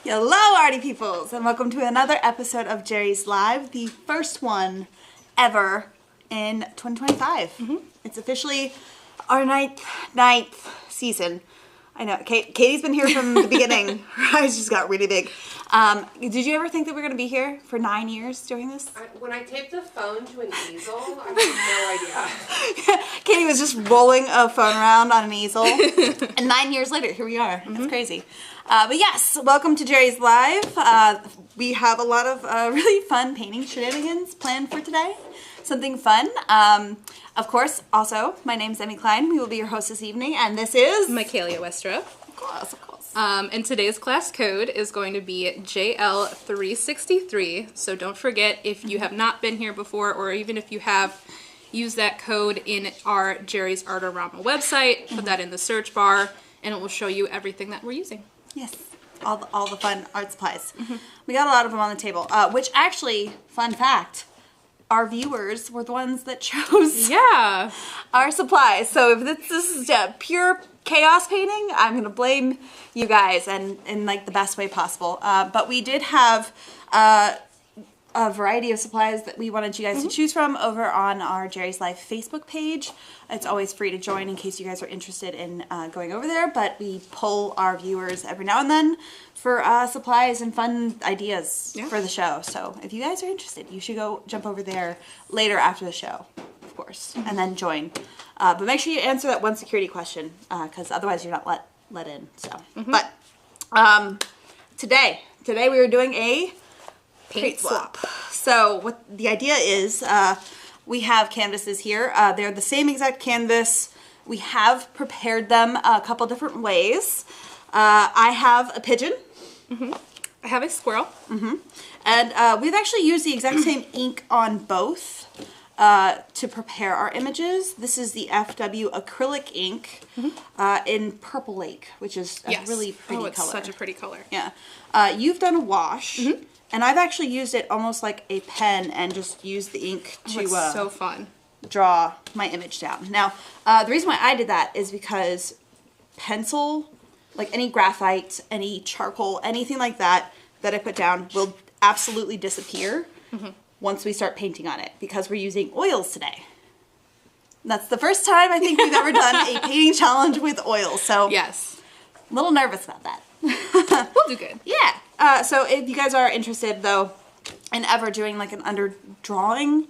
Hello, arty peoples, and welcome to another episode of Jerry's Live, the first one ever in 2025. It's officially our ninth season. I know, Katie's been here from the beginning. Her eyes just got really big. Did you ever think that we were going to be here for 9 years doing this? When I taped the phone to an easel, I had no idea. Katie was just rolling a phone around on an easel. And 9 years later, here we are. That's crazy. But yes, welcome to Jerry's Live. We have a lot of really fun painting shenanigans planned for today. Something fun. Of course, also, my name's Emmy Klein. We will be your host this evening, and this is... Michaelia Westra. Of course, of course. And today's class code is going to be JL363, so don't forget, if you have not been here before, or even if you have, use that code in our JerrysArtarama website, put that in the search bar, and it will show you everything that we're using. Yes, all the fun art supplies. We got a lot of them on the table, which actually, fun fact, our viewers were the ones that chose our supplies. So if this is pure chaos painting, I'm going to blame you guys and in like the best way possible. But we did have a variety of supplies that we wanted you guys to choose from over on our Jerry's Life Facebook page. It's always free to join in case you guys are interested in going over there, but we poll our viewers every now and then for supplies and fun ideas for the show. So if you guys are interested, you should go jump over there later after the show, of course, and then join. But make sure you answer that one security question, because otherwise you're not let in. So, but today we are doing a paint swap. So what the idea is, we have canvases here. They're the same exact canvas. We have prepared them a couple different ways. I have a pigeon. I have a squirrel. And we've actually used the exact same ink on both to prepare our images. This is the FW acrylic ink in Purple Lake, which is a really pretty color. Oh, it's such a pretty color. Yeah. You've done a wash. And I've actually used it almost like a pen and just used the ink to it's so fun. Draw my image down. Now, the reason why I did that is because pencil, like any graphite, any charcoal, anything like that I put down will absolutely disappear once we start painting on it, because we're using oils today. That's the first time I think we've ever done a painting challenge with oils, so yes, a little nervous about that. We'll do good. Yeah. So if you guys are interested, though, in ever doing like an underdrawing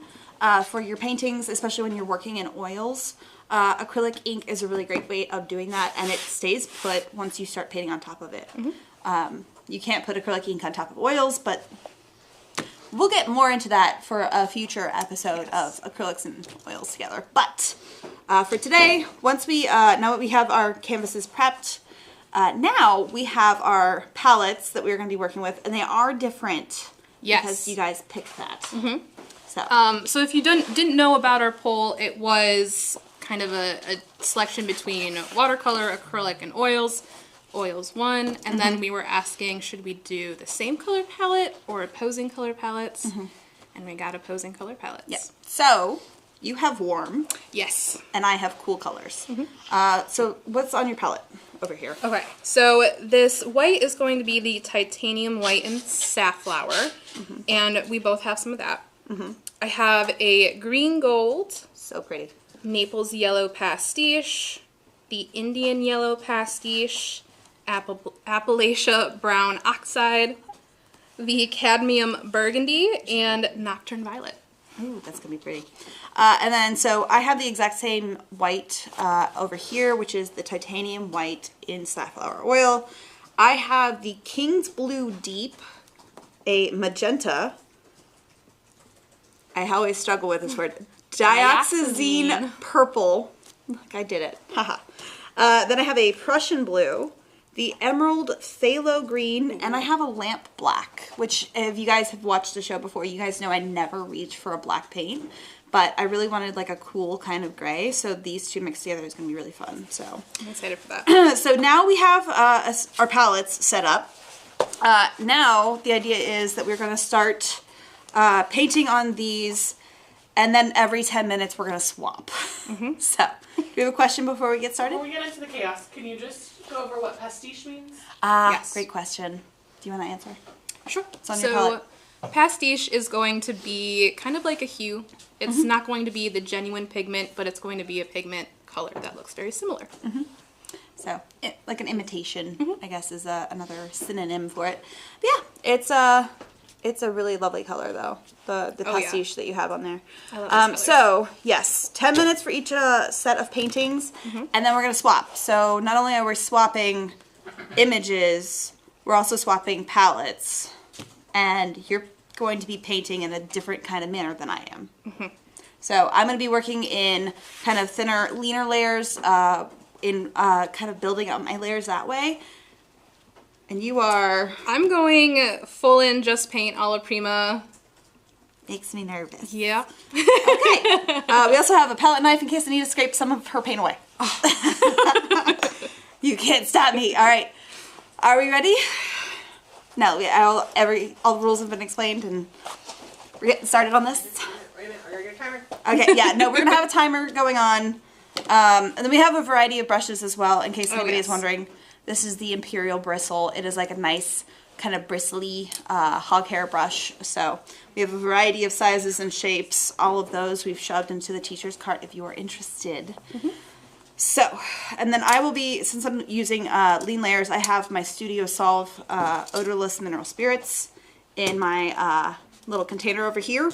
for your paintings, especially when you're working in oils, acrylic ink is a really great way of doing that, and it stays put once you start painting on top of it. You can't put acrylic ink on top of oils, but we'll get more into that for a future episode of acrylics and oils together. But for today, once we now that we have our canvases prepped, now we have our palettes that we're going to be working with, and they are different because you guys picked that. So if you didn't know about our poll, it was kind of a selection between watercolor, acrylic, and oils. Oils won, and then we were asking, should we do the same color palette or opposing color palettes? And we got opposing color palettes. Yeah. So you have warm. Yes. And I have cool colors. So what's on your palette over here? Okay, so this white is going to be the titanium white and safflower, and we both have some of that. I have a green gold. So pretty. Naples yellow pastiche, the Indian yellow pastiche, Appalachia brown oxide, the cadmium burgundy, and nocturne violet. Ooh, that's gonna be pretty. And then, so I have the exact same white over here, which is the titanium white in safflower oil. I have the King's Blue Deep, a magenta. I always struggle with this word. Dioxazine purple. Look, I did it. Haha. Then I have a Prussian blue, the emerald phthalo green, and I have a lamp black, which if you guys have watched the show before, you guys know I never reach for a black paint, but I really wanted like a cool kind of gray, so these two mixed together is going to be really fun. So I'm excited for that. So now we have our palettes set up. Now the idea is that we're going to start painting on these, and then every 10 minutes we're going to swap. So, do you have a question before we get started? Before we get into the chaos, can you just go over what pastiche means? Yes. Great question. Do Do you want to answer? Sure. It's on your palette. Pastiche is going to be kind of like a hue. It's not going to be the genuine pigment, but it's going to be a pigment color that looks very similar. So, like an imitation, I guess, is another synonym for it. But yeah, it's a really lovely color, though, the pastiche that you have on there. I love those colors. So, yes, 10 minutes for each set of paintings, and then we're going to swap. So, not only are we swapping images, we're also swapping palettes, and you're going to be painting in a different kind of manner than I am. So, I'm going to be working in kind of thinner, leaner layers, in kind of building up my layers that way. And you are... I'm going full in just paint a la Prima. Makes me nervous. Yeah. Okay. We also have a palette knife in case I need to scrape some of her paint away. You can't stop me. All right. Are we ready? No, all the rules have been explained and we're getting started on this. Wait a minute, are you gonna timer? Okay, yeah, no, we're going to have a timer going on. And then we have a variety of brushes as well, in case anybody is wondering. This is the Imperial Bristle. It is like a nice kind of bristly hog hair brush. So we have a variety of sizes and shapes. All of those we've shoved into the teacher's cart if you are interested. So, and then I will be, since I'm using lean layers, I have my Studio Solve odorless mineral spirits in my little container over here.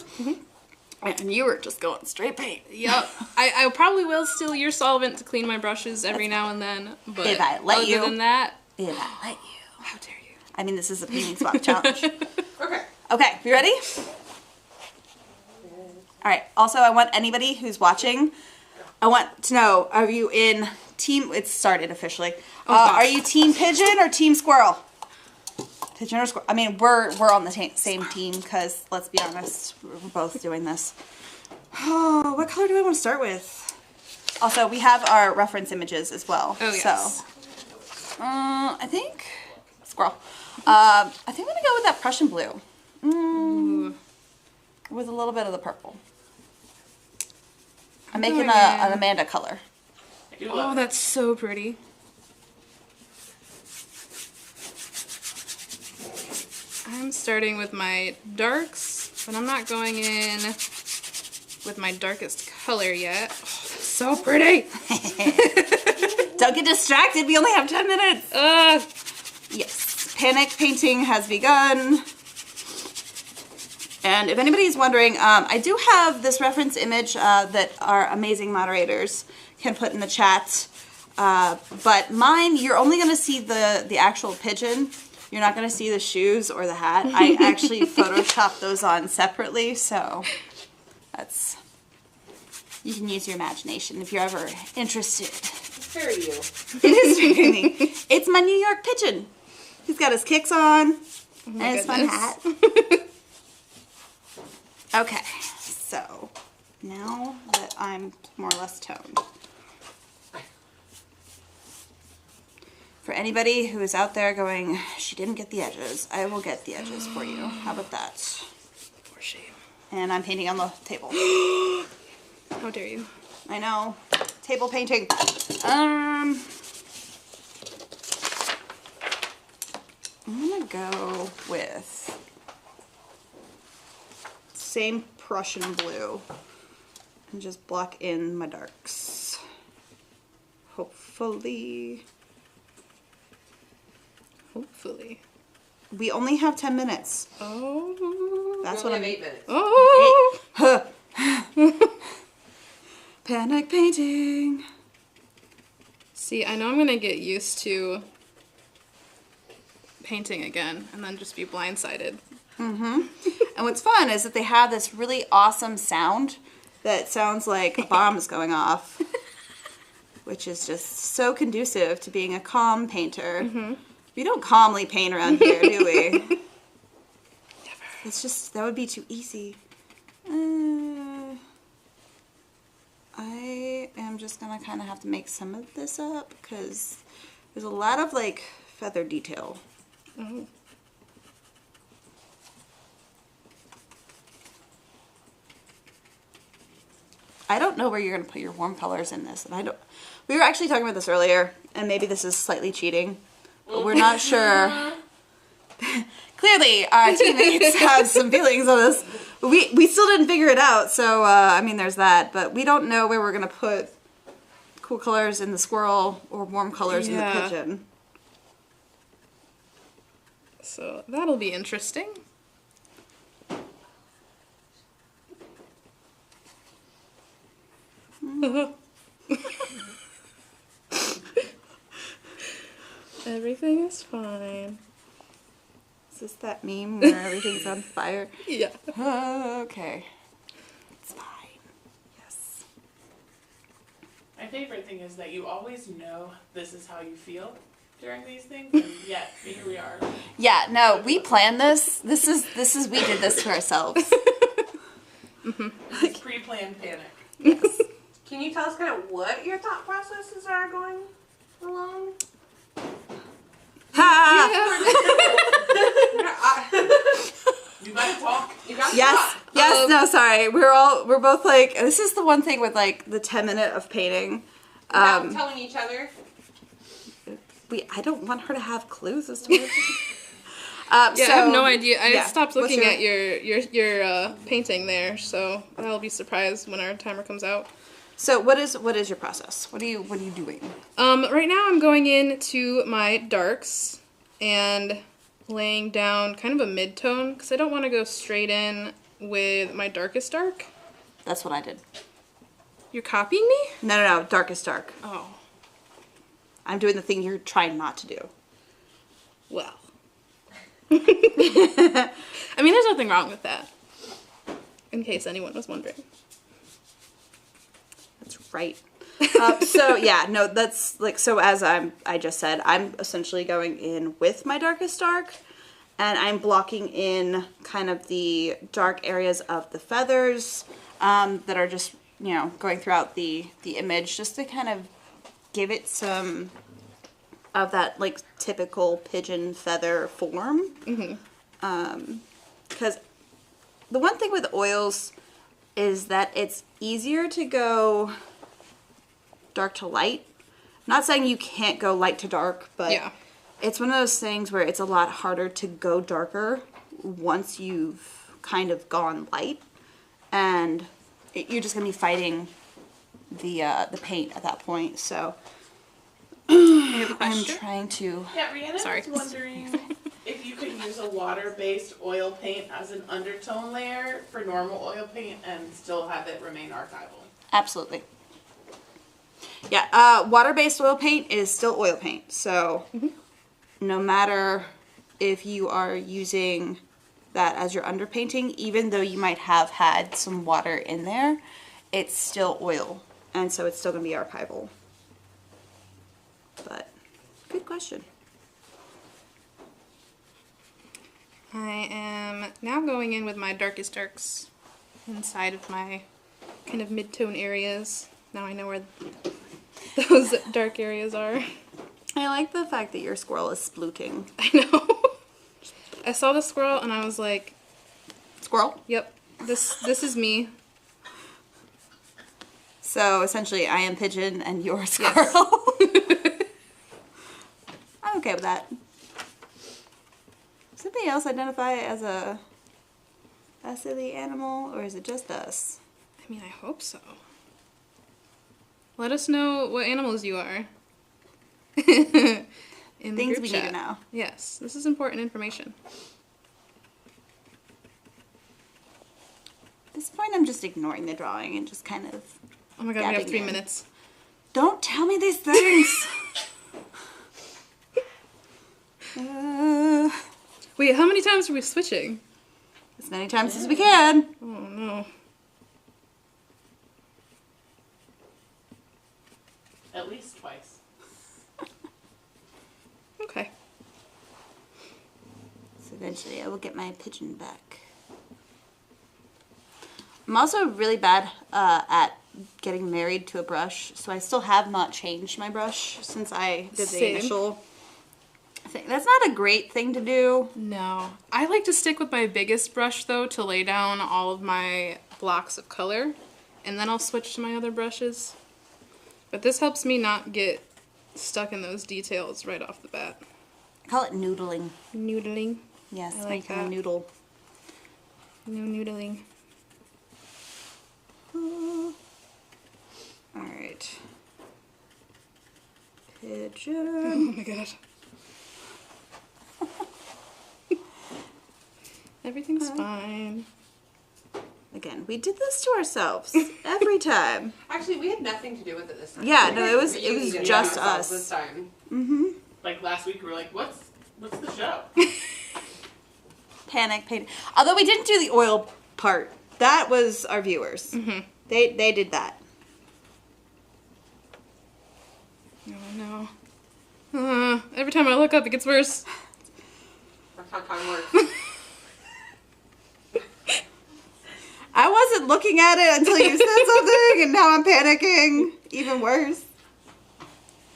And you were just going straight paint. Yep. I probably will steal your solvent to clean my brushes every now and then, but if I let you. other than that... If I let you. How dare you. I mean, this is a painting swap challenge. Okay. Okay, you ready? Alright, also I want anybody who's watching, I want to know, are you in team, it's started officially, are you team pigeon or team squirrel? Pigeon or squirrel? I mean, we're on the same team because, let's be honest, we're both doing this. Oh, what color do I want to start with? Also, we have our reference images as well. Oh, yes. So, I think, squirrel. I think I'm going to go with that Prussian blue. With a little bit of the purple. I'm making an Amanda color. Oh, that's so pretty. I'm starting with my darks, but I'm not going in with my darkest color yet. Oh, that's so pretty! Don't get distracted, we only have 10 minutes! Yes, panic painting has begun. And if anybody's wondering, I do have this reference image that our amazing moderators can put in the chat. But mine, you're only going to see the actual pigeon. You're not going to see the shoes or the hat. I actually photoshopped those on separately, so that's... You can use your imagination if you're ever interested. It's very you. It is very me. It's my New York pigeon. He's got his kicks on and his fun hat. Okay, so now that I'm more or less toned. For anybody who is out there going, she didn't get the edges, I will get the edges for you. How about that? For shame. And I'm painting on the table. How dare you. I know. Table painting. I'm gonna go with same Prussian blue and just block in my darks. Hopefully. We only have 10 minutes. Oh. That's We what only I'm... have 8 minutes. Oh. Panic painting. See, I know I'm gonna get used to painting again and then just be blindsided. And what's fun is that they have this really awesome sound that sounds like a bomb is going off, which is just so conducive to being a calm painter. We don't calmly paint around here, do we? Never. It's just, that would be too easy. I am just gonna kind of have to make some of this up because there's a lot of like feather detail. I don't know where you're gonna put your warm colors in this, and I don't. We were actually talking about this earlier, and maybe this is slightly cheating, but we're not sure. Clearly, our teammates had some feelings on this. We still didn't figure it out, so, I mean, there's that. But we don't know where we're going to put cool colors in the squirrel or warm colors in the pigeon. So that'll be interesting. Everything is fine. Is this that meme where everything's on fire? Yeah. Okay. It's fine. Yes. My favorite thing is that you always know this is how you feel during these things, and yet here we are. Yeah, no, we planned this. This is we did this to ourselves. This is pre-planned panic. Yes. Can you tell us kind of what your thought processes are going along? Ha! You gotta talk. You got Yes. Yes. No, sorry. We're both like, this is the one thing with like the 10-minute of painting. Without telling each other. I don't want her to have clues as to what. Yeah, so, I have no idea. I yeah. stopped looking at your painting there, so I'll be surprised when our timer comes out. So what is your process? What are you doing? Right now I'm going into my darks and laying down kind of a mid-tone because I don't want to go straight in with my darkest dark. That's what I did. You're copying me? No, darkest dark. Oh. I'm doing the thing you're trying not to do. Well. I mean, there's nothing wrong with that. In case anyone was wondering. That's right. So yeah, no, that's like, so as I just said, I'm essentially going in with my darkest dark, and I'm blocking in kind of the dark areas of the feathers that are just, you know, going throughout the image, just to kind of give it some of that like typical pigeon feather form. Because the one thing with oils is that it's easier to go dark to light. I'm not saying you can't go light to dark, but yeah. It's one of those things where it's a lot harder to go darker once you've kind of gone light, and you're just gonna be fighting the paint at that point. So I'm trying to. Yeah, Rihanna was wondering if you could use a water-based oil paint as an undertone layer for normal oil paint and still have it remain archival. Absolutely. Yeah, water-based oil paint is still oil paint, so no matter if you are using that as your underpainting, even though you might have had some water in there, it's still oil, and so it's still going to be archival. But, good question. I am now going in with my darkest darks inside of my kind of mid-tone areas. Now I know where those dark areas are. I like the fact that your squirrel is splooting. I know. I saw the squirrel and I was like, Squirrel? yep, this is me. So essentially I am pigeon and you're squirrel. Yes. I'm okay with that. Does somebody else identify as a silly animal, or is it just us? I mean, I hope so. Let us know what animals you are. In the Things group we chat. need to know. Yes, this is important information. At this point I'm just ignoring the drawing and just kind of Oh my god, we have 3 in. minutes. Don't tell me these things! Wait, how many times are we switching? As many times as we can. Oh no. At least twice. Okay. So eventually I will get my pigeon back. I'm also really bad at getting married to a brush, so I still have not changed my brush since I did the initial thing. That's not a great thing to do. No. I like to stick with my biggest brush though to lay down all of my blocks of color, and then I'll switch to my other brushes. But this helps me not get stuck in those details right off the bat. I call it noodling. Noodling. Yes, I like make a that. noodle. No noodling. Alright. Pigeon. Oh my god. Everything's fine. Again, we did this to ourselves every time. Actually, we had nothing to do with it this time. Yeah, We no, guys it was really did just ourselves us. this time. Mm-hmm. Like last week, we were like, what's the show? Panic, pain. Although we didn't do the oil part. That was our viewers. Mm-hmm. They did that. Oh no. Every time I look up, it gets worse. That's how time works. I wasn't looking at it until you said something, and now I'm panicking. Even worse.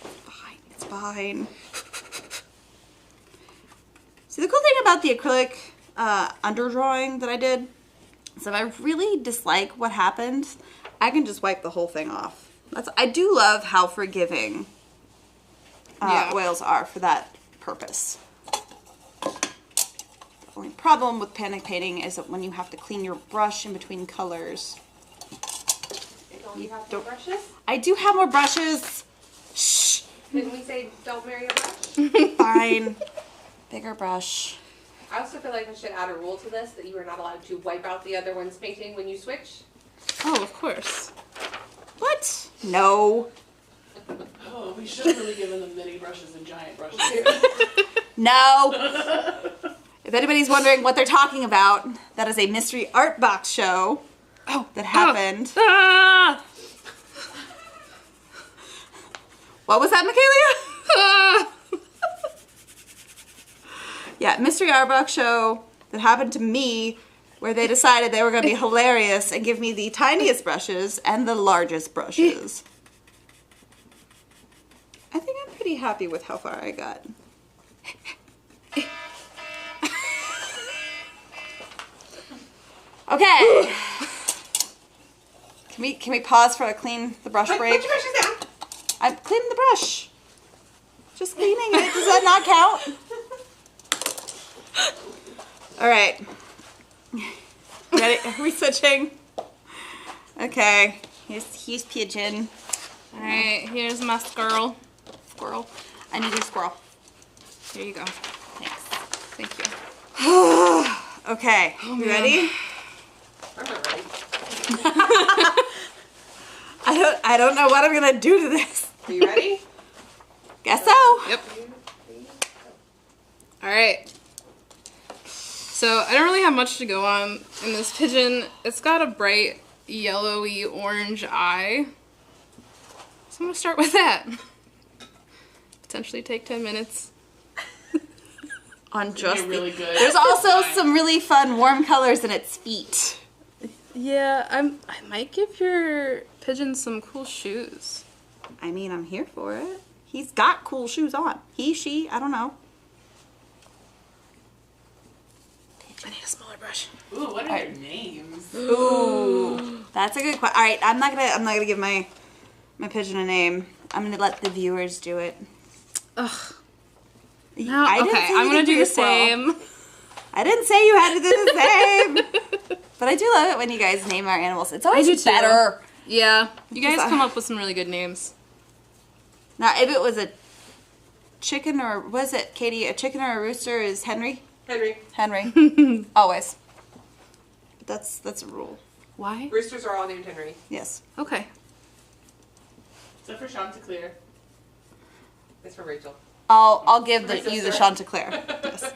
Fine, it's fine. See, the cool thing about the acrylic underdrawing that I did is if I really dislike what happened, I can just wipe the whole thing off. I do love how forgiving oils are for that purpose. The only problem with panic painting is that when you have to clean your brush in between colors. You have more brushes? I do have more brushes. Shh. Didn't we say don't marry a brush? Fine. Bigger brush. I also feel like I should add a rule to this that you are not allowed to wipe out the other one's painting when you switch. Oh, of course. What? No. Oh, we should have really given them mini brushes and giant brushes. No. If anybody's wondering what they're talking about, that is a mystery art box show that happened. Ah! What was that, Michaelia? Yeah, mystery art box show that happened to me where they decided they were going to be hilarious and give me the tiniest brushes and the largest brushes. I think I'm pretty happy with how far I got. Okay. Can we pause for a clean the brush break? Put your brushes down. I'm cleaning the brush. Just cleaning it. Does that not count? All right. Ready? Are we switching? Okay. Here's Pigeon. All right, here's my squirrel. Squirrel. I need a squirrel. Here you go. Thanks. Thank you. Okay. You ready? I'm not ready. I don't know what I'm gonna do to this. Are you ready? Guess so. Yep. All right. So I don't really have much to go on in this pigeon. It's got a bright yellowy orange eye. So I'm gonna start with that. Potentially take 10 minutes. On just You're really good. There's also some really fun warm colors in its feet. Yeah, I might give your pigeon some cool shoes. I mean, I'm here for it. He's got cool shoes on. He, she, I don't know. I need a smaller brush. Ooh, what are their names? Ooh, that's a good question. All right, I'm not gonna give my pigeon a name. I'm gonna let the viewers do it. Ugh. No, Okay, I'm gonna do the same. I didn't say you had to do the same. But I do love it when you guys name our animals. It's always do too. better. Yeah, you guys come up with some really good names. Now, if it was a chicken or was it, Katie? A chicken or a rooster is Henry. Henry. Henry. Always. That's a rule. Why? Roosters are all named Henry. Yes. Okay. Except for Chanticleer. It's for Rachel. I'll give My you the sister. Chanticleer. Yes.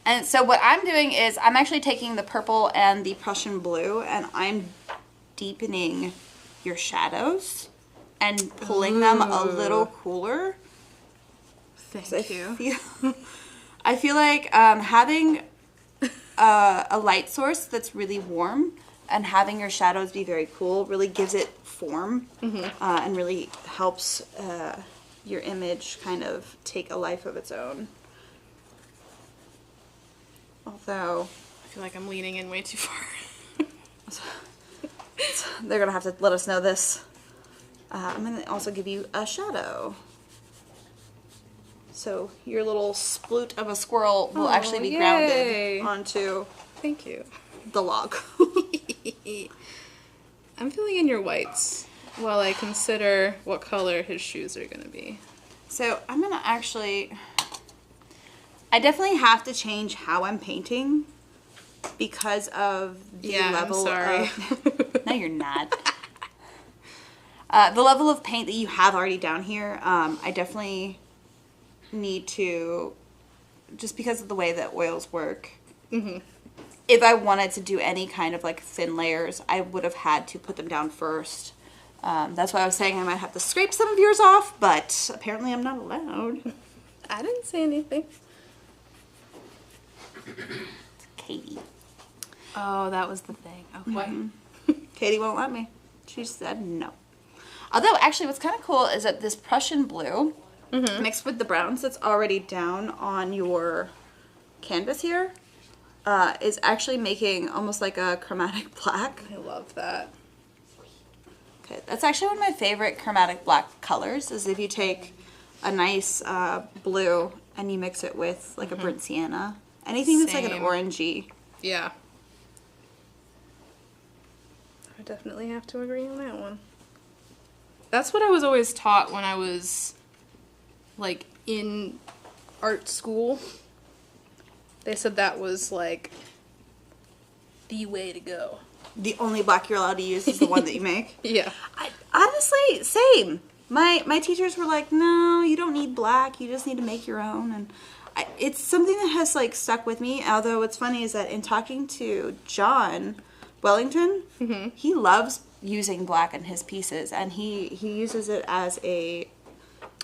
And so what I'm doing is I'm actually taking the purple and the Prussian blue and I'm deepening your shadows and pulling them a little cooler. Thank you. I feel like having a light source that's really warm and having your shadows be very cool really gives it form and really helps your image kind of take a life of its own. Although I feel like I'm leaning in way too far. they're gonna have to let us know this. I'm gonna also give you a shadow. So your little sploot of a squirrel will actually be yay. grounded onto Thank you. the log. I'm filling in your whites while I consider what color his shoes are going to be. So I'm gonna actually, I definitely have to change how I'm painting because of the level of, no you're not. The level of paint that you have already down here, I definitely need to, just because of the way that oils work, if I wanted to do any kind of like thin layers, I would have had to put them down first. That's why I was saying I might have to scrape some of yours off, but apparently I'm not allowed. I didn't say anything. It's Katie. Oh, that was the thing. Okay. What? Katie won't let me. She said no. Although, actually, what's kind of cool is that this Prussian blue mixed with the browns that's already down on your canvas here is actually making almost like a chromatic black. I love that. Okay, that's actually one of my favorite chromatic black colors, is if you take a nice blue and you mix it with like a burnt sienna. Anything that's like an Same. orangey. Yeah. I definitely have to agree on that one. That's what I was always taught when I was, like, in art school. They said that was, like, the way to go. The only black you're allowed to use is the one that you make. Yeah. Honestly, same. My teachers were like, no, you don't need black. You just need to make your own. And it's something that has like stuck with me. Although what's funny is that in talking to John Wellington, he loves using black in his pieces, and he uses it as a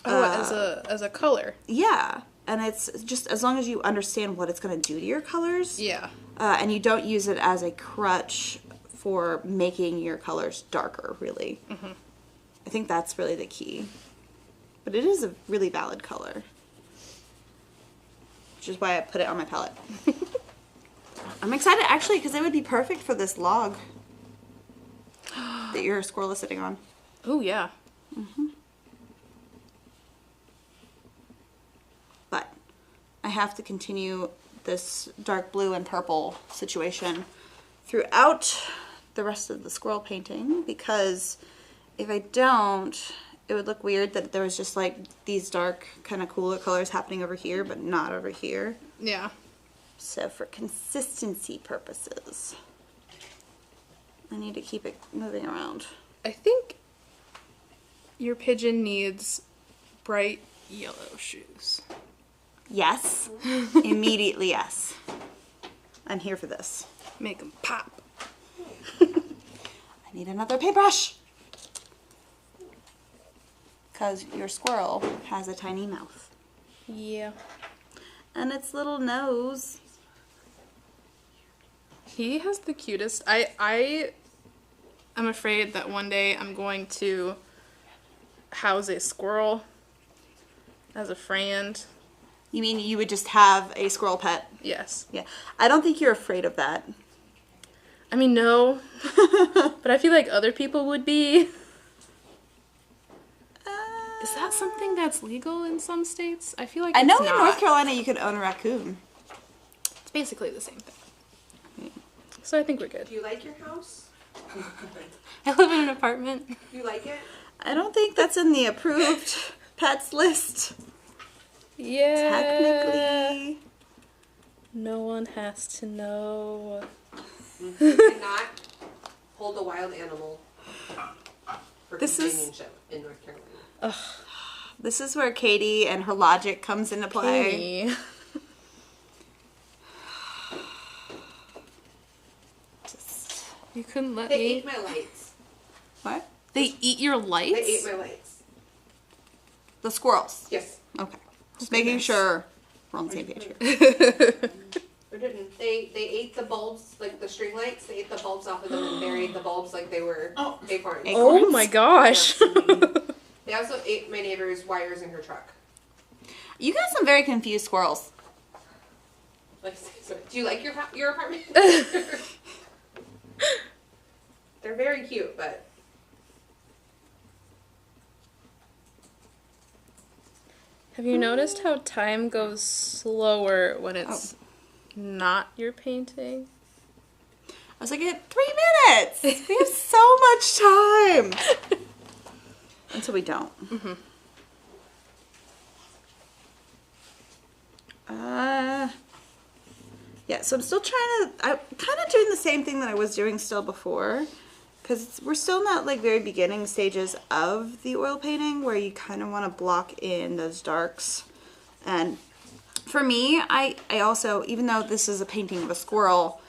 as a color. Yeah, and it's just as long as you understand what it's going to do to your colors. Yeah. And you don't use it as a crutch for making your colors darker, really. I think that's really the key. But it is a really valid color. Which is why I put it on my palette. I'm excited, actually, because it would be perfect for this log that your squirrel is sitting on. Oh, yeah. But I have to continue this dark blue and purple situation throughout the rest of the squirrel painting, because if I don't, it would look weird that there was just like these dark kind of cooler colors happening over here but not over here. Yeah. So for consistency purposes, I need to keep it moving around. I think your pigeon needs bright yellow shoes. Yes. Immediately yes. I'm here for this. Make them pop. I need another paintbrush. Because your squirrel has a tiny mouth. Yeah. And its little nose. He has the cutest. I'm afraid that one day I'm going to house a squirrel as a friend. You mean you would just have a squirrel pet? Yes. Yeah. I don't think you're afraid of that. I mean, no. But I feel like other people would be. Is that something that's legal in some states? I feel like I know it's in not. North Carolina you can own a raccoon. It's basically the same thing. So I think we're good. Do you like your house? I live in an apartment. Do you like it? I don't think that's in the approved pets list. Yeah. Technically. No one has to know. You cannot hold a wild animal for This is- companionship in North Carolina. This is where Katie and her logic comes into play. Katie. Just, You couldn't let They me. ate my lights. what? They eat your lights? They ate my lights. The squirrels. Yes. Okay. Just making goodness. sure we're on the same page here. Or didn't. They ate the bulbs, like the string lights, they ate the bulbs off of them and buried the bulbs like they were acorns. Oh my gosh. They also ate my neighbor's wires in her truck. You got some very confused squirrels. Like, so, do you like your apartment? They're very cute, but Have you noticed how time goes slower when it's not your painting? I was like, 3 minutes! We have so much time! Until we don't. Mm-hmm. Yeah, so I'm still I'm kind of doing the same thing that I was doing still before, because we're still in that like very beginning stages of the oil painting where you kind of want to block in those darks. And for me, I also, even though this is a painting of a squirrel,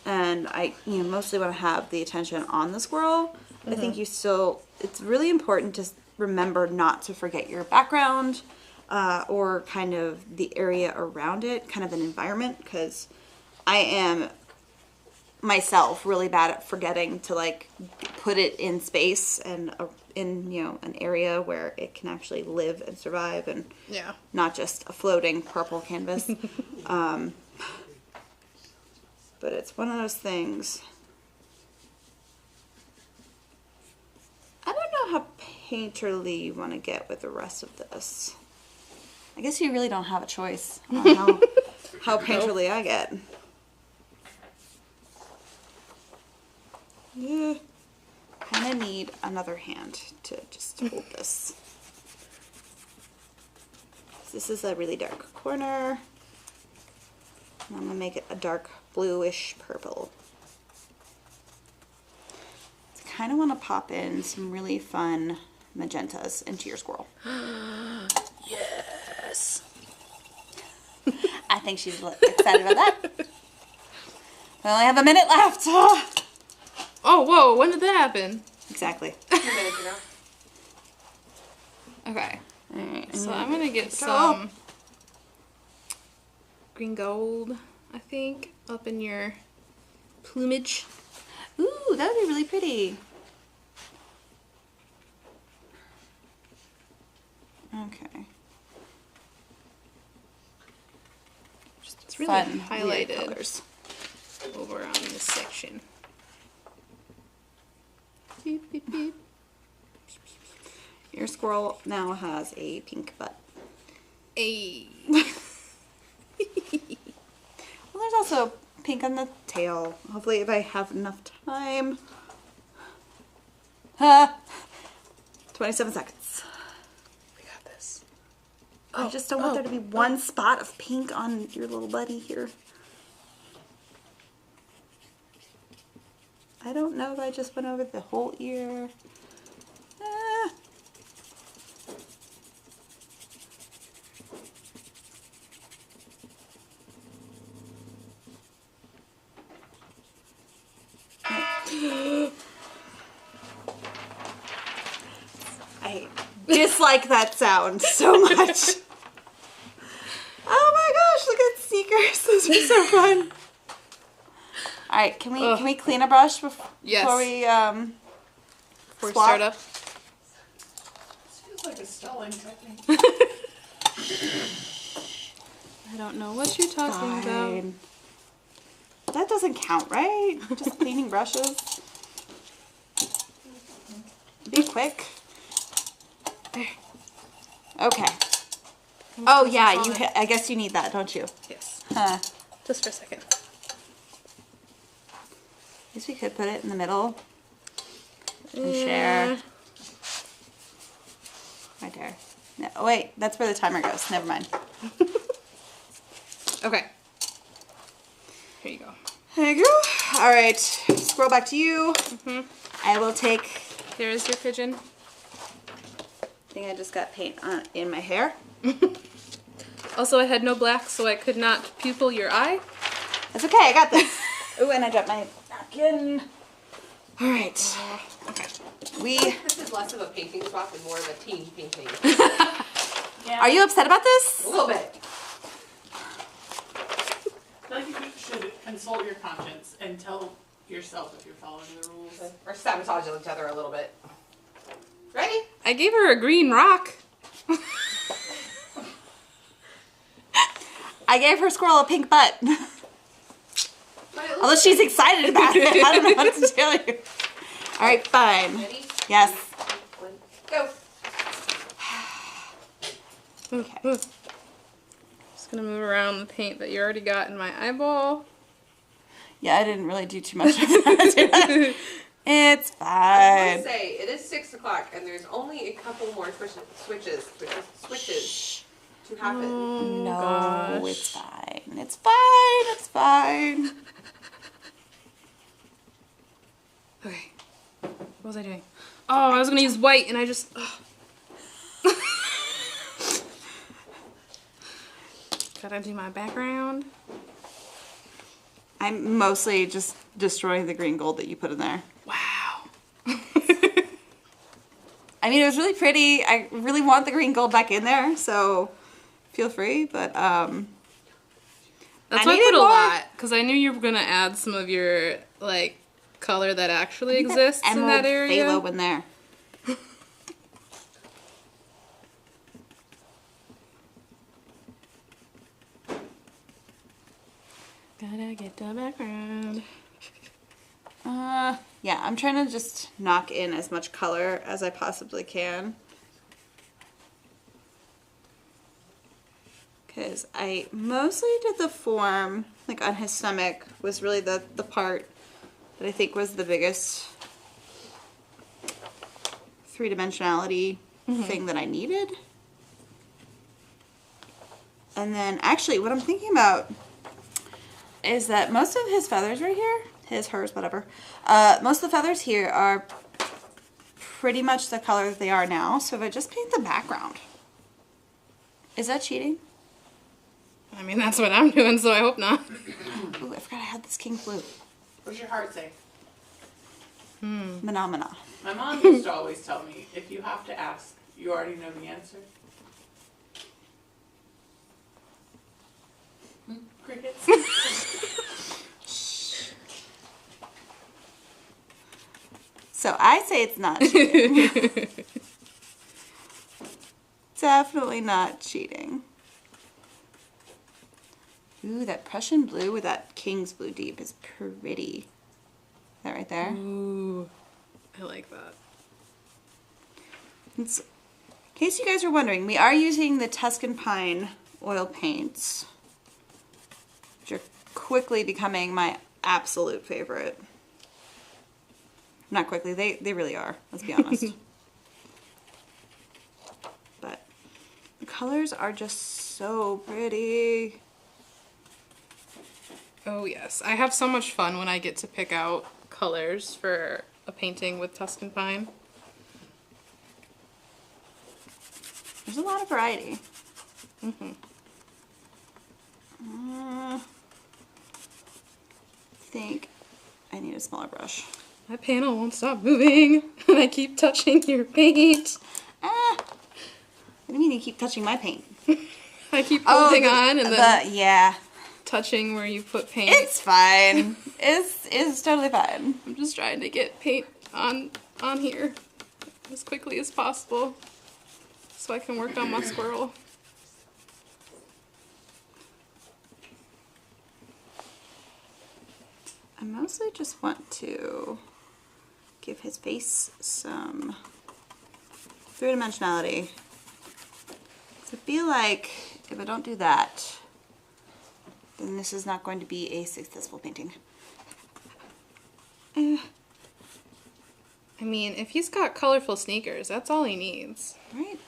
and I mostly want to have the attention on the squirrel, I think it's really important to remember not to forget your background or kind of the area around it, kind of an environment, because I am myself really bad at forgetting to like put it in space and in an area where it can actually live and survive and not just a floating purple canvas. But it's one of those things. I don't know how painterly you want to get with the rest of this. I guess you really don't have a choice on how painterly I get. Yeah, kind of need another hand to just hold this. This is a really dark corner. And I'm gonna make it a dark bluish purple. So I kind of want to pop in some really fun magentas into your squirrel. Yes. I think she's excited about that. We only have a minute left. Oh, whoa, when did that happen? Exactly. 2 minutes ago. Okay. Alright, So I'm gonna get some green gold, I think, up in your plumage. Ooh, that would be really pretty. Okay. It's really Fun, highlighted colors over on this section. Beep, beep, beep. Your squirrel now has a pink butt. Hey. Well, there's also pink on the tail. Hopefully, if I have enough time. 27 seconds. We got this. I just don't want there to be one spot of pink on your little buddy here. I don't know if I just went over the whole ear. I dislike that sound so much. Oh my gosh, look at sneakers. Those are so fun. All right, can we clean a brush before we start up? This feels like a stalling technique. I don't know what you're talking about. That doesn't count, right? Just cleaning brushes. Be quick. There. Okay. Oh yeah, I guess you need that, don't you? Yes. Huh. Just for a second. I guess we could put it in the middle and share. Right there. No, wait, that's where the timer goes. Never mind. Okay. Here you go. There you go. All right, scroll back to you. I will take. There's your pigeon. I think I just got paint in my hair. Also, I had no black, so I could not pupil your eye. That's okay. I got this. Ooh, and I dropped my napkin. All right. Okay. This is less of a painting spot and more of a team painting. Yeah. Are you upset about this? A little bit. I feel like you should consult your conscience and tell yourself if you're following the rules. Or sabotage each other a little bit. Ready? I gave her a green rock. I gave her squirrel a pink butt. Although she's excited about it. I don't know what to tell you. All right, fine. Ready? Yes. Go. Okay. Just gonna move around the paint that you already got in my eyeball. Yeah, I didn't really do too much of that. It's fine. I want to say, it is 6 o'clock and there's only a couple more switches to happen. Oh, No, gosh. it's fine. It's fine. It's fine. Okay. What was I doing? Oh, I was gonna use white and I just... Gotta do my background. I'm mostly just destroying the green gold that you put in there. Wow. I mean, it was really pretty. I really want the green gold back in there, so feel free, but That's why I put a lot, because I knew you were gonna add some of your, like, color that actually exists in that area. Phthalo in there. Gotta get the background. Yeah, I'm trying to just knock in as much color as I possibly can. Because I mostly did the form, like on his stomach, was really the part that I think was the biggest three-dimensionality thing that I needed. And then, actually, what I'm thinking about is that most of his feathers right here, his, hers, whatever, most of the feathers here are pretty much the color that they are now. So if I just paint the background, is that cheating? I mean, that's what I'm doing, so I hope not. Ooh, I forgot I had this king blue. What's your heart say? Phenomena. My mom used to always tell me, if you have to ask, you already know the answer. Crickets. So I say it's not cheating. Definitely not cheating. Ooh, that Prussian blue with that King's blue deep is pretty. That right there? Ooh, I like that. In case you guys are wondering, we are using the Tuscan Pine oil paints, which are quickly becoming my absolute favorite. Not quickly, they really are, let's be honest. But the colors are just so pretty. Oh yes, I have so much fun when I get to pick out colors for a painting with Tuscan Pine. There's a lot of variety. I think I need a smaller brush. My panel won't stop moving, and I keep touching your paint. What do you mean you keep touching my paint? I keep holding on and then yeah. touching where you put paint. It's fine. It's totally fine. I'm just trying to get paint on here as quickly as possible so I can work on my squirrel. I mostly just want to give his face some three-dimensionality. I feel like if I don't do that, then this is not going to be a successful painting. I mean, if he's got colorful sneakers, that's all he needs. Right?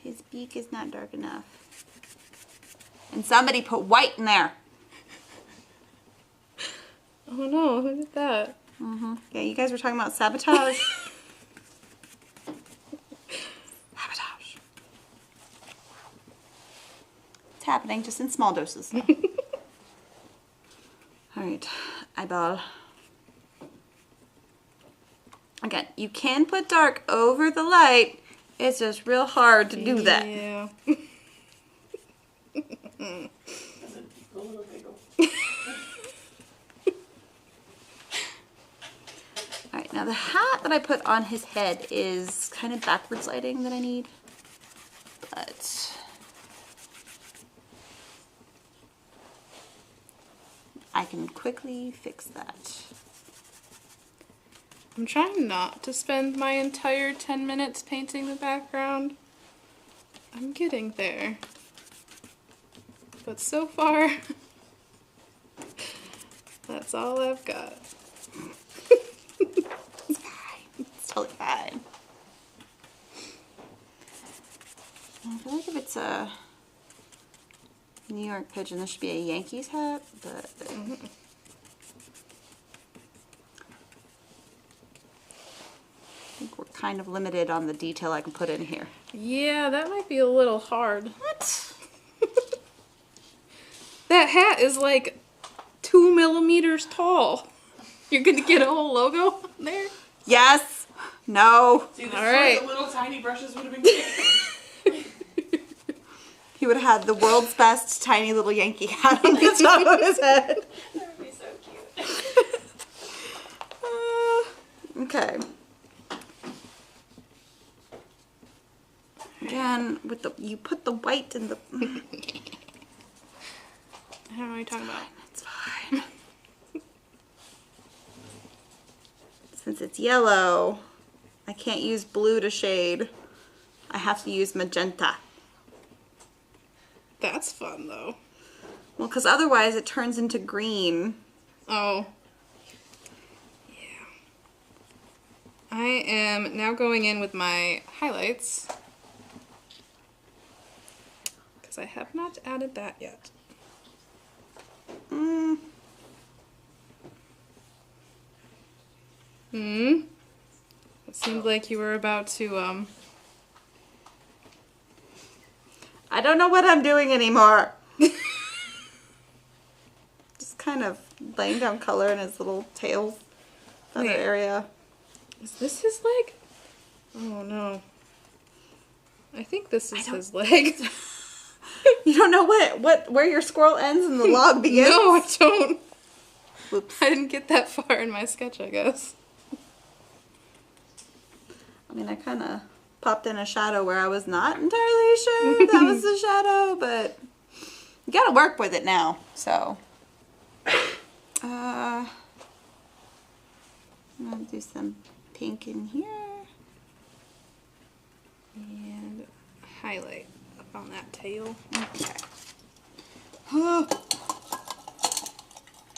His beak is not dark enough. And somebody put white in there. Oh no, look at that. Yeah, you guys were talking about sabotage. Sabotage. It's happening, just in small doses. Alright, eyeball. Again, you can put dark over the light. It's just real hard to do that. Yeah. Alright, now the hat that I put on his head is kind of backwards lighting that I need. But I can quickly fix that. I'm trying not to spend my entire 10 minutes painting the background. I'm getting there. But so far, that's all I've got. It's fine. It's totally fine. I feel like if it's a New York pigeon, this should be a Yankees hat, but I think we're kind of limited on the detail I can put in here. Yeah, that might be a little hard. What? That hat is like 2 millimeters tall. You're gonna get a whole logo on there? Yes. No. See, this All is right. where the little tiny brushes would have been great. He would have had the world's best tiny little Yankee hat on the top of his head. That would be so cute. Okay. Again, with the you put the white in the. I don't know what you're talking about. It's fine. Since it's yellow, I can't use blue to shade. I have to use magenta. That's fun though. Well, because otherwise it turns into green. Oh. Yeah. I am now going in with my highlights. Because I have not added that yet. It seemed like you were about to, I don't know what I'm doing anymore. Just kind of laying down color in his little tail feather Wait. area. Is this his leg? Oh no. I think this is his leg. You don't know where your squirrel ends and the log begins? No, I don't. Whoops. I didn't get that far in my sketch, I guess. I mean, I kind of popped in a shadow where I was not entirely sure that was the shadow, but you gotta work with it now, so. I'm gonna do some pink in here. And highlight up on that tail. Okay.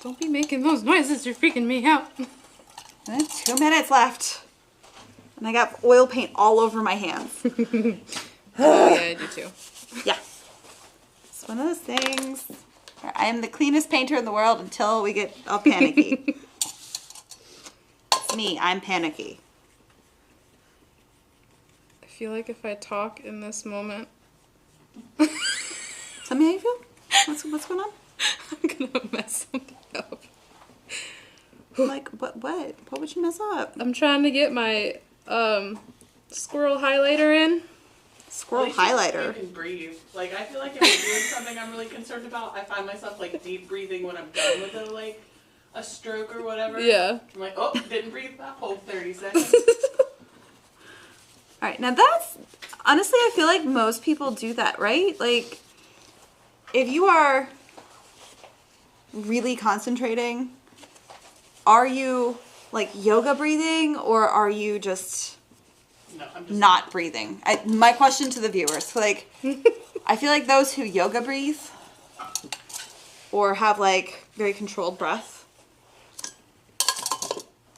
Don't be making those noises, you're freaking me out. 2 minutes left. And I got oil paint all over my hands. Oh yeah, I do too. Yeah. It's one of those things. I am the cleanest painter in the world until we get all panicky. It's me, I'm panicky. I feel like if I talk in this moment, Tell me how you feel. What's going on? I'm gonna mess something up. Like, what would you mess up? I'm trying to get my squirrel highlighter in. Squirrel At least you highlighter. can breathe. Like, I feel like if I'm doing something I'm really concerned about, I find myself, like, deep breathing when I'm done with a stroke or whatever. Yeah. I'm like, oh, didn't breathe that whole 30 seconds. Alright, now that's, honestly, I feel like most people do that, right? Like, if you are really concentrating, are you, like, yoga breathing, or are you just No, I'm just not breathing? My question to the viewers, like, I feel like those who yoga breathe, or have, like, very controlled breath,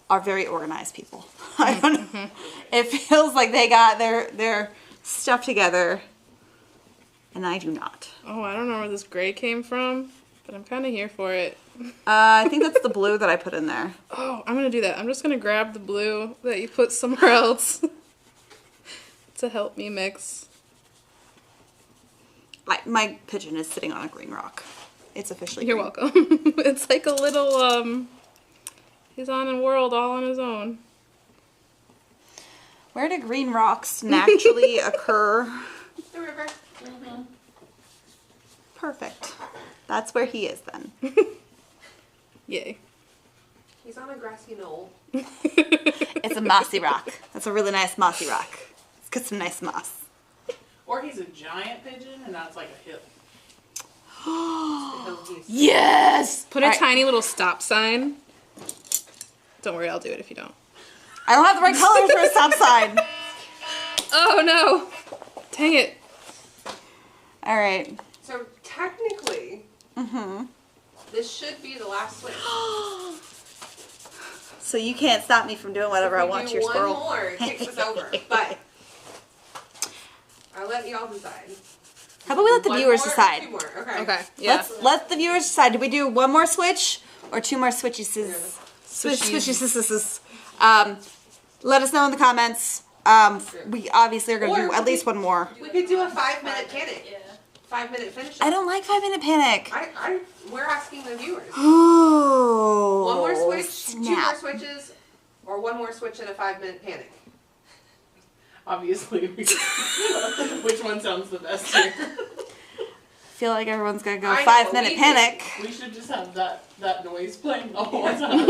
are very organized people. I don't know. It feels like they got their stuff together, and I do not. Oh, I don't know where this gray came from, but I'm kind of here for it. I think that's the blue that I put in there. Oh, I'm gonna do that. I'm just gonna grab the blue that you put somewhere else to help me mix. My pigeon is sitting on a green rock. It's officially You're green. welcome. It's like a little, he's on a world all on his own. Where do green rocks naturally occur? The river. Perfect. That's where he is then. Yay. He's on a grassy knoll. It's a mossy rock. That's a really nice mossy rock. It's got some nice moss. Or he's a giant pigeon, and that's like a hill. Yes! Put a tiny little stop sign. Don't worry, I'll do it if you don't. I don't have the right color for a stop sign. Oh no! Dang it. All right. So technically, this should be the last switch. So you can't stop me from doing whatever I want to your squirrel. One more, it takes us over. But I'll let y'all decide. How about we let the viewers decide? Two more. Okay. Okay, yeah. Let the viewers decide. Do we do one more switch or two more switches? Switches. Let us know in the comments. We obviously are going to do at least one more. We could do a 5-minute panic. Yeah. 5-minute finish. I don't like 5-minute panic. We're asking the viewers. Oh, One more switch, snap. 2 more switches, or one more switch and a 5-minute panic. Obviously, which one sounds the best here? I feel like everyone's going to go 5-minute panic. We should just have that noise playing the whole time.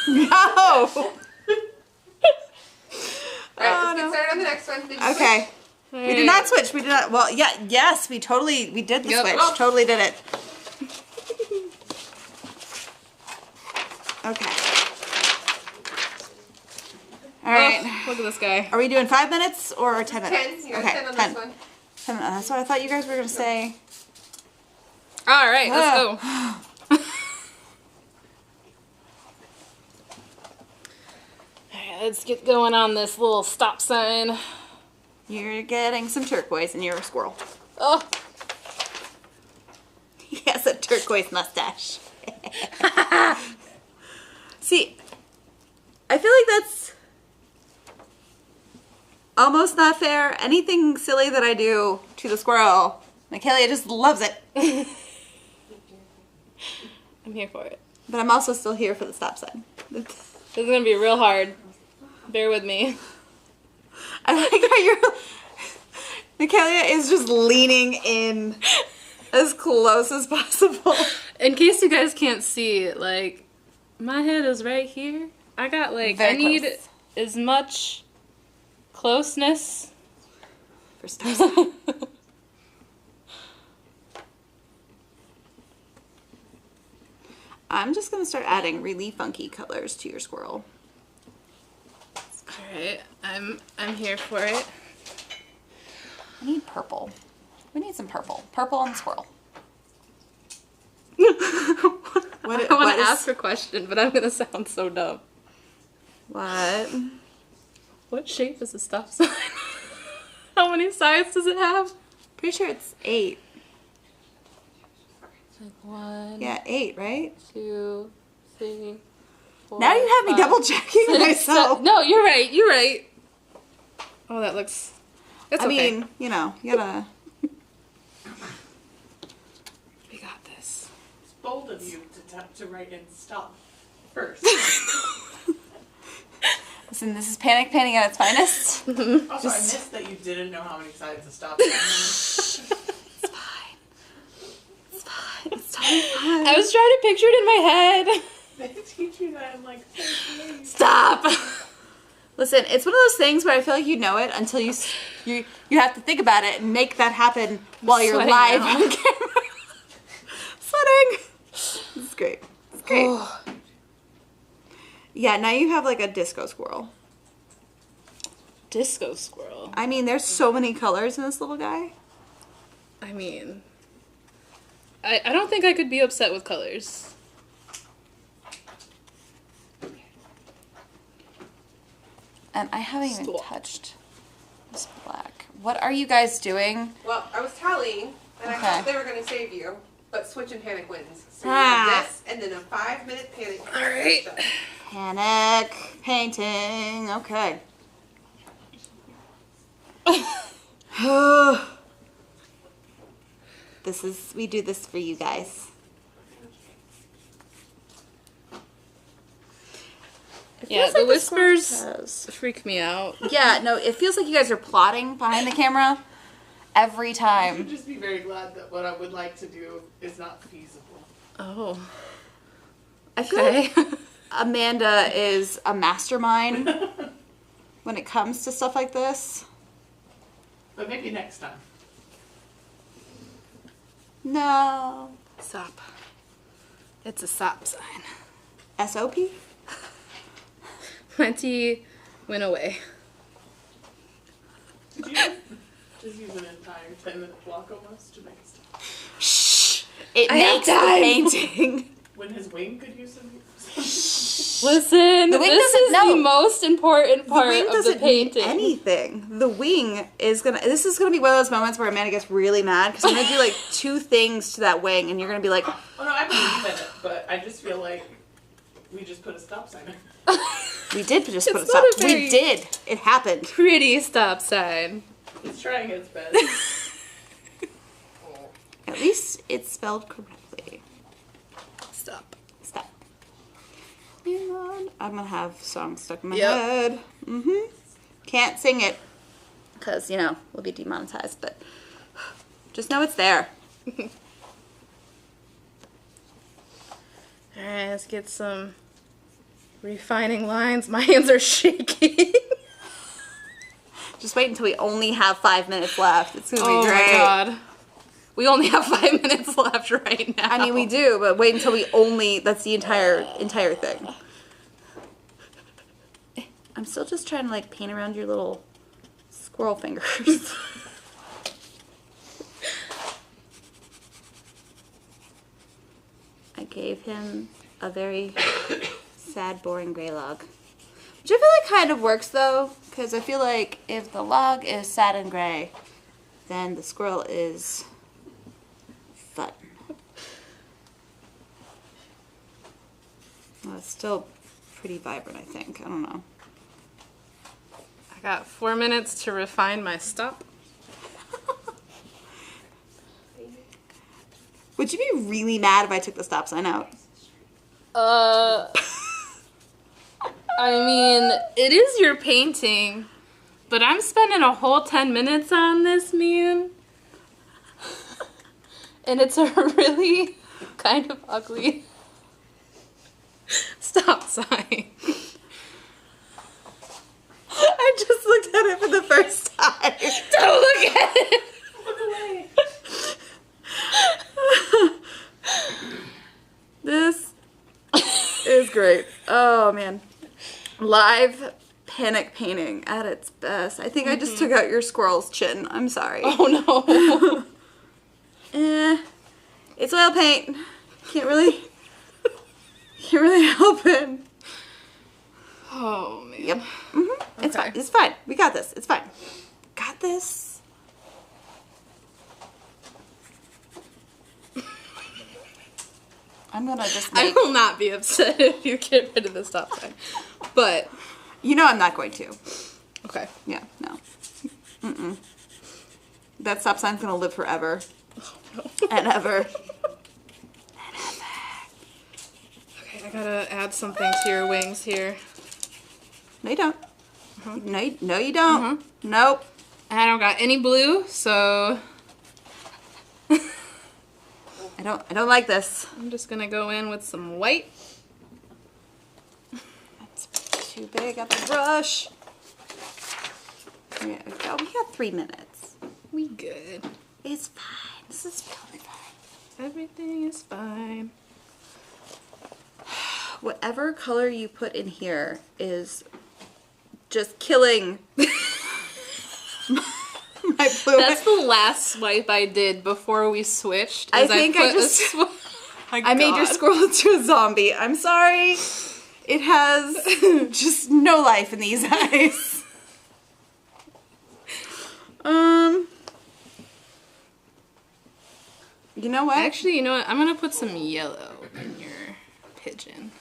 No. Alright, let's get started on the next one. Okay. We did not switch. We did not. Well, yeah, yes, we did the switch. Oh. Totally did it. Okay. All right. Oh, look at this guy. Are we doing 5 minutes or 10 minutes? 10. You got Okay, 10 on 10. this one. That's what I thought you guys were going to say. All right, let's go. Alright, let's get going on this little stop sign. You're getting some turquoise and you're a squirrel. Oh. He has a turquoise mustache. See, I feel like that's almost not fair. Anything silly that I do to the squirrel, Michaela just loves it. I'm here for it. But I'm also still here for the stop sign. This is gonna be real hard. Bear with me. I like how Michaela is just leaning in as close as possible. In case you guys can't see, like, my head is right here. I got, like, Very I need close. as much closeness. For stop sign. I'm just going to start adding really funky colors to your squirrel. Alright, I'm here for it. I need purple. We need some purple. Purple on the squirrel. I want to ask a question, but I'm going to sound so dumb. What? What shape is a stop sign? How many sides does it have? Pretty sure it's 8. Like 1, Yeah, 8, right? 2, 3, 4. Now you have me 5, double checking 6, myself. 7. No, you're right. You're right. Oh, that looks. It's I okay. mean, you know, you gotta. We got this. It's bold of you to write in stop first. Listen, this is panicking at its finest. Also, I missed that you didn't know how many sides to stop. It's fine. It's fine. It's totally fine. I was trying to picture it in my head. They teach you that in like 3 days. Stop. Listen, it's one of those things where I feel like you know it until you have to think about it and make that happen while you're Sweating live now. on camera. Sweating. It's great. It's great. Yeah, now you have like a disco squirrel. Disco squirrel. I mean, there's so many colors in this little guy. I mean, I don't think I could be upset with colors. And I haven't even Stop. touched this black. What are you guys doing? Well, I was tallying, and I Okay. thought they were going to save you, but switch and panic wins. So you Ah. have this, and then a 5-minute panic. All right. Panic painting. Okay. We do this for you guys. It Yeah, feels the like this one whispers has- freak me out. Yeah, no, it feels like you guys are plotting behind the camera every I would time. just be very glad that what I would like to do is not feasible. Oh. I feel Okay. like Amanda is a mastermind when it comes to stuff like this. But maybe next time. No. Stop. It's a stop sign. S-O-P? My tea went away. Did you just use an entire 10-minute block almost to make it stop? Shh! It makes the painting. When his wing could use some. Listen, The wing this doesn't- is no. the most important part The wing of doesn't the painting. mean anything. The wing is gonna. This is gonna be one of those moments where Amanda gets really mad because I'm gonna do like 2 things to that wing, and you're gonna be like, Oh no, I believe in it, but I just feel like we just put a stop sign in. "We did just put a It's stop." not a We very- did. It happened. Pretty stop sign. It's trying its best. At least it's spelled correctly. Stop. Stop. And I'm gonna have songs stuck in my Yep. head. Can't sing it because we'll be demonetized. But just know it's there. Alright, let's get some refining lines. My hands are shaking. Just wait until we only have 5 minutes left. It's gonna be Oh great. my god. We only have 5 minutes left right now. I mean, we do, but wait until that's the entire thing. I'm still just trying to like paint around your little squirrel fingers. I gave him a very sad, boring gray log. Which I feel like kind of works though, because I feel like if the log is sad and gray, then the squirrel is fun. Well, it's still pretty vibrant, I think. I don't know. I got 4 minutes to refine my stop. Would you be really mad if I took the stop sign out? I mean, it is your painting, but I'm spending a whole 10 minutes on this, man. And it's a really kind of ugly stop sign. I just looked at it for the first time. Don't look at it! Look away. This is great. Oh, man. Live panic painting at its best. I think I just took out your squirrel's chin. I'm sorry. Oh no. It's oil paint. Can't really help it. Oh man. Yep. It's Okay. fine. It's fine. We got this. It's fine. Got this. I'm gonna just I make... will not be upset if you get rid of the stop sign. But I'm not going to. okay. Yeah, no. That stop sign's gonna live forever. And ever. Okay, I gotta add something to your wings here. No, you don't. No, you don't. Nope. I don't got any blue, so I don't like this. I'm just gonna go in with some white. That's too big of a brush. There we go. We got 3 minutes. We good. It's fine. This is totally fine. Everything is fine. Whatever color you put in here is just killing my blue. That's the last swipe I did before we switched. I is think I put a just- swi- My I made your God. squirrel into a zombie. I'm sorry. It has just no life in these eyes. You know what? Actually, you know what? I'm gonna put some yellow in your pigeon.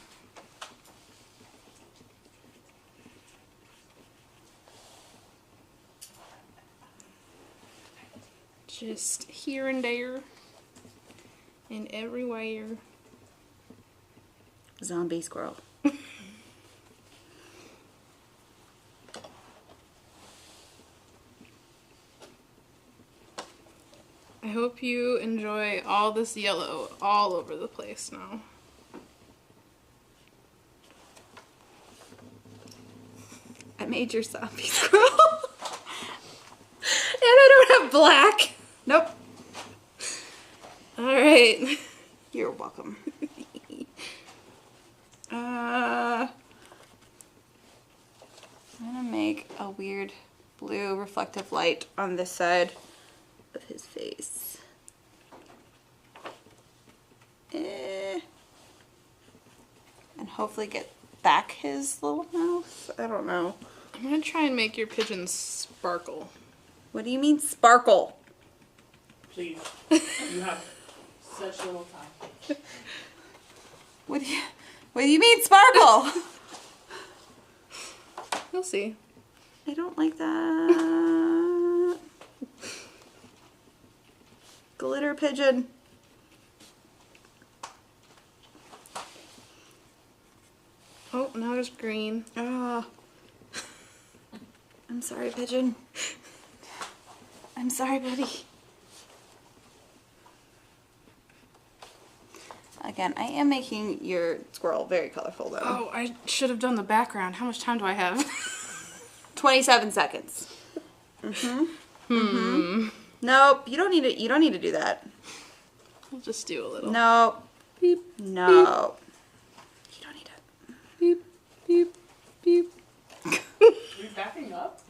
Just here and there. And everywhere. Zombie squirrel. I hope you enjoy all this yellow all over the place now. I made your zombie squirrel. And I don't have black. Nope. right. You're welcome. I'm gonna make a weird blue reflective light on this side of his face. And hopefully get back his little mouth. I don't know. I'm gonna try and make your pigeon sparkle. What do you mean sparkle? Please. You have such little time. What do you mean sparkle? You'll see. I don't like that. Glitter pigeon. Oh, now there's green. Oh. I'm sorry, pigeon. I'm sorry, buddy. Again, I am making your squirrel very colorful, though. Oh, I should have done the background. How much time do I have? 27 seconds. Nope, you don't need to. You don't need to do that. We'll just do a little. Nope. Beep. No. You don't need it. Beep. Beep. Beep. Are you backing up?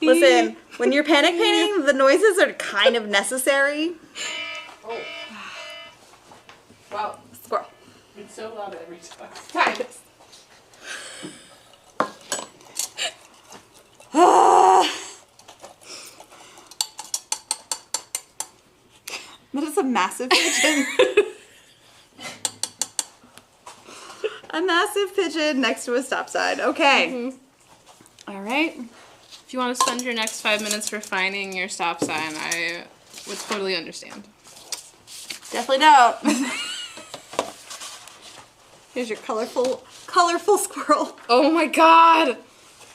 Listen, when you're panic painting, the noises are kind of necessary. Oh. Wow. Squirrel. It's so loud every time. Time. That is a massive pigeon. A massive pigeon next to a stop sign. Okay. All right. If you want to spend your next 5 minutes refining your stop sign, I would totally understand. Definitely don't. Here's your colorful squirrel. Oh my god!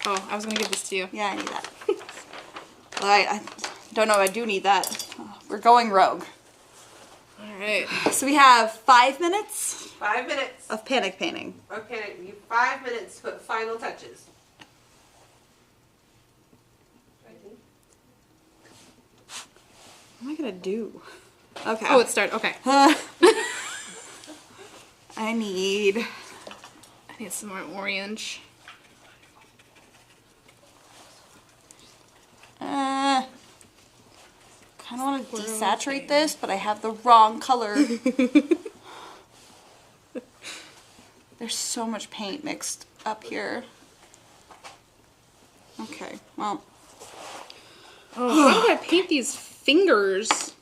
Oh, I was gonna give this to you. Yeah, I need that. Well, I don't know. I do need that. We're going rogue. All right. So we have 5 minutes 5 minutes. of panic painting. Okay, you 5 minutes to put final touches. What am I gonna do? Okay. Oh, it started. Okay. I need some more orange. kind of want to desaturate this, but I have the wrong color. There's so much paint mixed up here. Okay, well. Oh, how do I paint these fingers?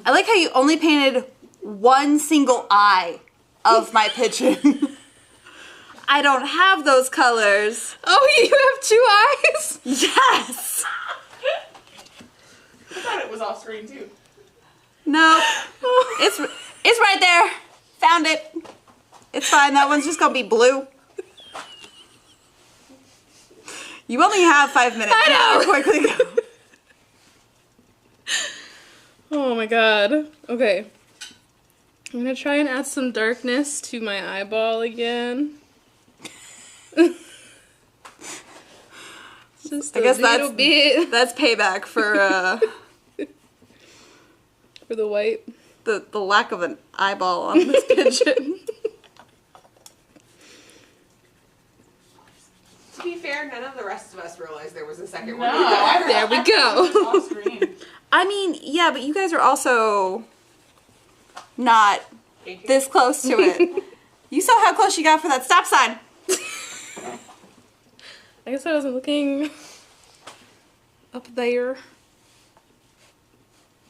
I like how you only painted one single eye of my pigeon. I don't have those colors. Oh, you have 2 eyes? Yes! I thought it was off screen too. No. It's right there. Found it. It's fine. That one's just gonna be blue. You only have 5 minutes. I know. Quickly go. Oh my god. Okay. I'm gonna try and add some darkness to my eyeball again. Just I guess a little bit. That's payback for For the white. the lack of an eyeball on this pigeon. To be fair, none of the rest of us realized there was a second No, one. There we go. It was off screen. I mean, yeah, but you guys are also not this close to it. You saw how close you got for that stop sign. I guess I wasn't looking up there.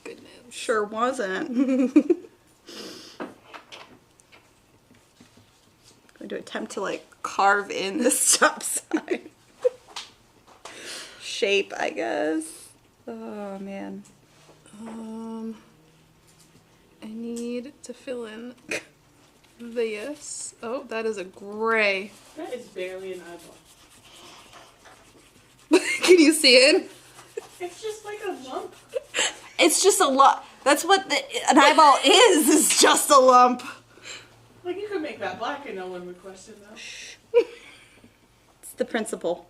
Goodness. Sure wasn't. Going to attempt to like carve in the stop sign. Shape, I guess. Oh man. I need to fill in this. Oh, that is a gray. That is barely an eyeball. Can you see it? It's just like a lump. It's just a lot. That's what an eyeball is just a lump. Like you could make that black and no one would question that. It's the principle.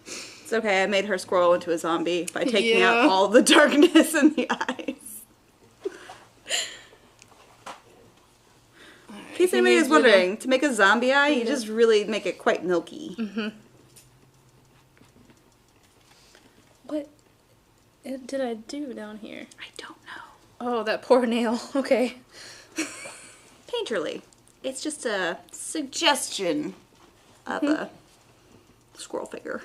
It's It's okay, I made her squirrel into a zombie by taking out all the darkness in the eyes. In case anybody is wondering, to make a zombie eye, you just really make it quite milky. What did I do down here? I don't know. Oh, that poor nail. Okay. Painterly. It's just a suggestion of a squirrel figure.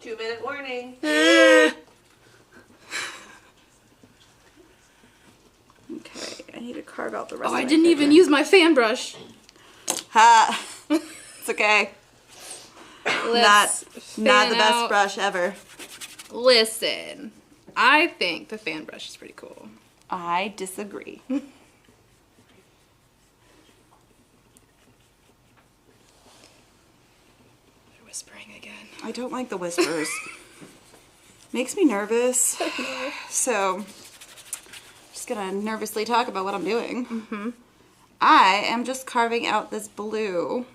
2-minute warning. Okay, I need to carve out the rest of I my didn't even use my fan brush. Ha! It's okay. Let's Not the fan best out. brush ever. Listen, I think the fan brush is pretty cool. I disagree. They're whispering again. I don't like the whispers. Makes me nervous. So, just gonna nervously talk about what I'm doing. I am just carving out this blue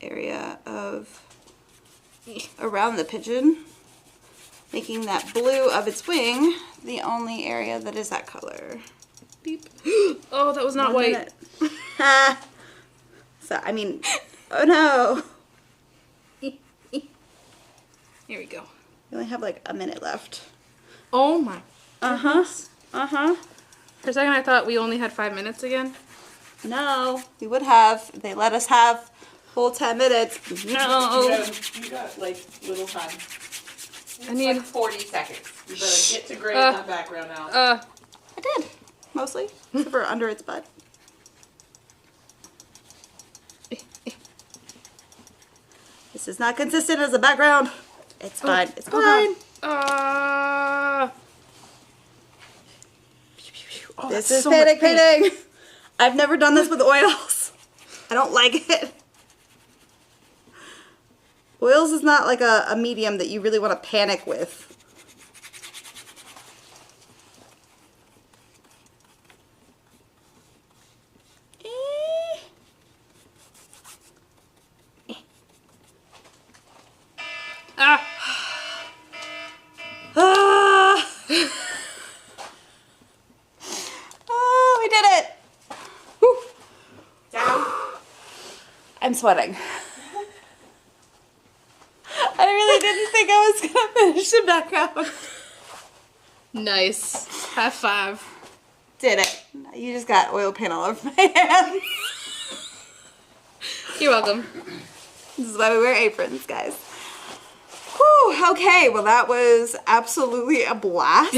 area of around the pigeon, making that blue of its wing the only area that is that color. Beep. Oh, that was not 1 white. minute. So, I mean, oh no. Here we go. We only have like a minute left. Oh my. Uh-huh. Uh-huh. For a second I thought we only had 5 minutes again. No, we would have. They let us have full 10 minutes. No. You got like little time. I need like 40 seconds. You better get to grade that background out. I did. Mostly. Except for under its butt. This is not consistent as a background. It's fine. It's fine. This is panic painting. I've never done this with oils. I don't like it. Oils is not like a medium that you really want to panic with. Oh, we did it. Whew. Down. I'm sweating. I really didn't think I was gonna finish the background. Nice. High five. Did it. You just got oil paint all over my hands. You're welcome. This is why we wear aprons, guys. Whew, okay, well that was absolutely a blast.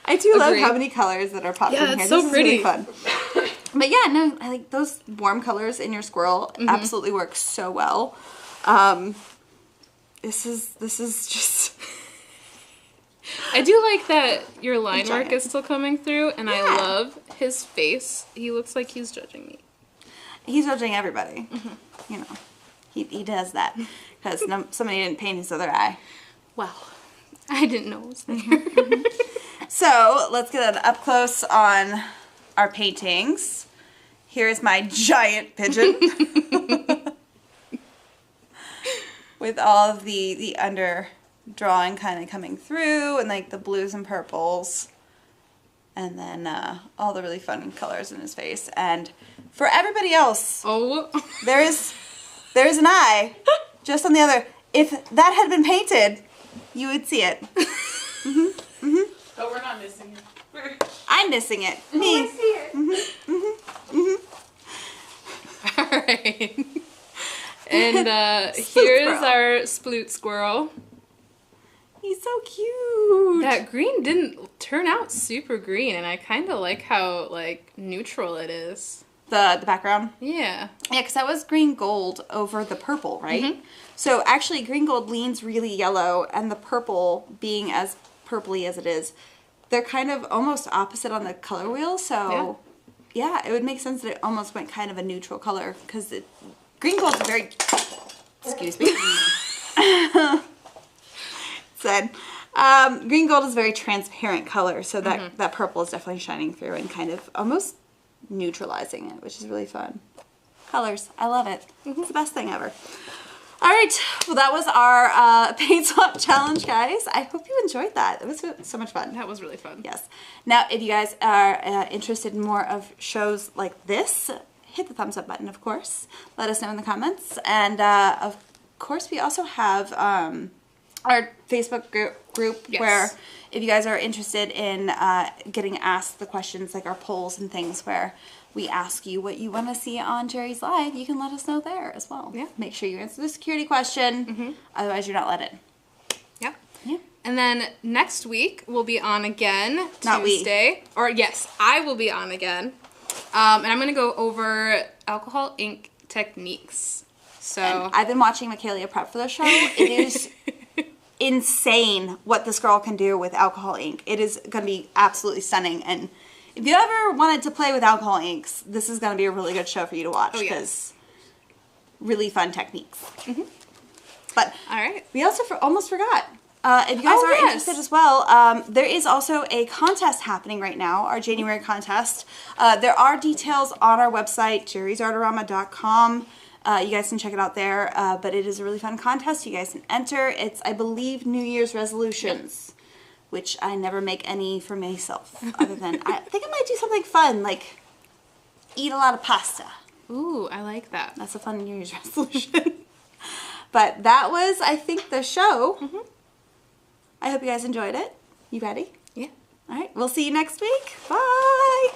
I do love how many colors that are popped in here. It's so this pretty. is really fun. But yeah, no, I like those warm colors in your squirrel absolutely work so well. This is just I do like that your line Giant. work is still coming through, and I love his face. He looks like he's judging me. he's judging everybody. You know, he does that because somebody didn't paint his other eye. Wow. I didn't know it was there. So let's get an up close on our paintings. Here's my giant pigeon with all of the under drawing kind of coming through, and like the blues and purples, and then all the really fun colors in his face. And for everybody else, there is an eye just on the other. If that had been painted, you would see it. But we're not missing it. I'm missing it. Me. I see it. Alright. And here's our sploot squirrel. He's so cute. That green didn't turn out super green, and I kind of like how like neutral it is. The background? Yeah. Yeah, because that was green gold over the purple, right? So actually green gold leans really yellow, and the purple being as purpley as it is, they're kind of almost opposite on the color wheel. So yeah, it would make sense that it almost went kind of a neutral color, because green gold is very, excuse me. Said. Green gold is a very transparent color, so that purple is definitely shining through and kind of almost neutralizing it, which is really fun. Colors. I love it. It's the best thing ever. All right, well that was our paint swap challenge, guys. I hope you enjoyed that. It was so much fun. That was really fun. Yes. Now, if you guys are interested in more of shows like this, hit the thumbs up button, of course. Let us know in the comments. And of course, we also have our Facebook group yes. where if you guys are interested in getting asked the questions, like our polls and things where we ask you what you want to see on Jerry's Live, you can let us know there as well. Yeah. Make sure you answer the security question, otherwise you're not let in. Yep. Yeah. And then next week we'll be on again, Not Tuesday. Or yes, I will be on again. And I'm going to go over alcohol ink techniques. So And I've been watching Michaela prep for the show. It is insane what this girl can do with alcohol ink. It is going to be absolutely stunning. And if you ever wanted to play with alcohol inks, this is going to be a really good show for you to watch. Oh, yes. Really fun techniques. But all right. we also almost forgot. If you guys are interested as well, there is also a contest happening right now, our January contest. There are details on our website, JerrysArtarama.com. You guys can check it out there, but it is a really fun contest. You guys can enter. It's, I believe, New Year's resolutions, which I never make any for myself, other than I think I might do something fun, like eat a lot of pasta. Ooh, I like that. That's a fun New Year's resolution. But that was, I think, the show. I hope you guys enjoyed it. You ready? Yeah. All right, we'll see you next week. Bye.